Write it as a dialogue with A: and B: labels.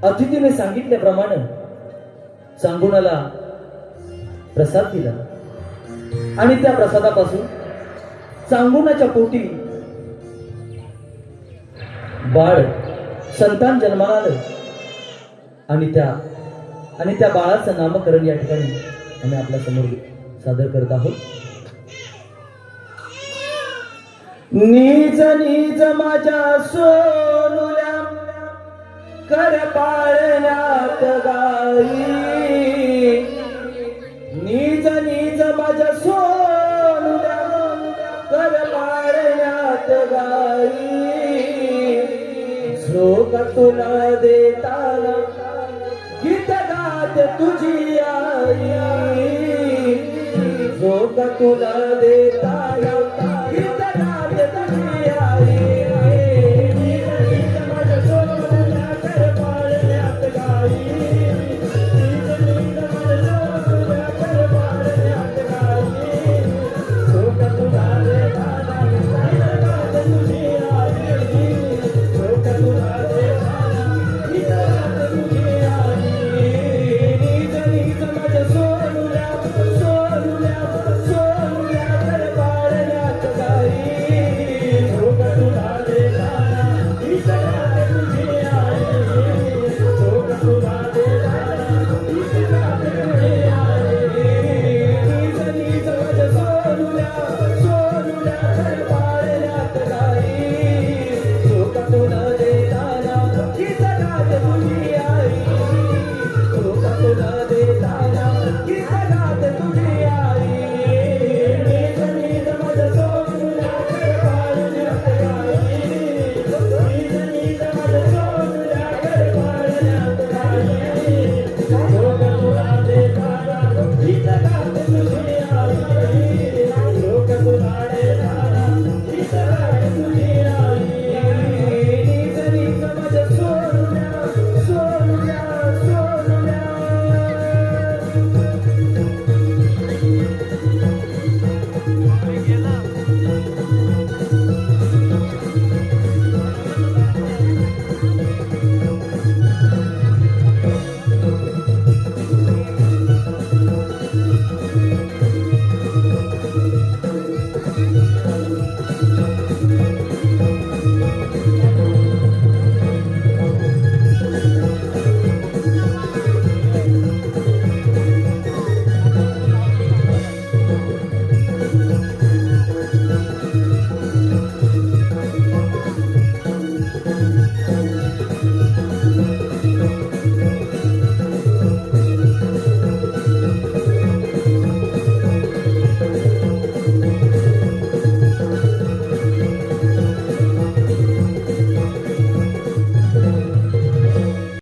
A: अतिथीने सांगितल्याप्रमाणे सांगुणाला प्रसाद दिला आणि त्या प्रसादापासून सांगुणाच्या पोटी बाळ संतान जन्माला आलं आणि त्या बाळाचं नामकरण या ठिकाणी आम्ही आपल्या समोर सादर करत आहोत. नीज नीज माझ्या सोनुल्या कर पाळण्यात गाई, नीज नीज माझ्या सोनुल्या कर पाळण्यात गाई, झोक तुला देताना गीत गात तुझी आई, झोक तुला देताना गीत गात तुझी आई. माझ्या सोनुल्या कर पाळण्यात गाई, माझ्या सोनुल्या कर पाळण्यात गाई, झोक तुला देताना गीत गात तुझी आई, झोक तुला देताना गीत गात तुझी आई. नीज नीज माझ्या सोनुल्या सोनुल्या सोनुल्या कर पाळण्यात गाई, झोक तुला देताना गीत गात तुझी आई, झोक तुला देताना गीत गात तुझी आई. नीज नीज माझ्या सोनुल्या सोनुल्या कर पाळण्यात गाई, झोक तुला देताना गीत गात तुझी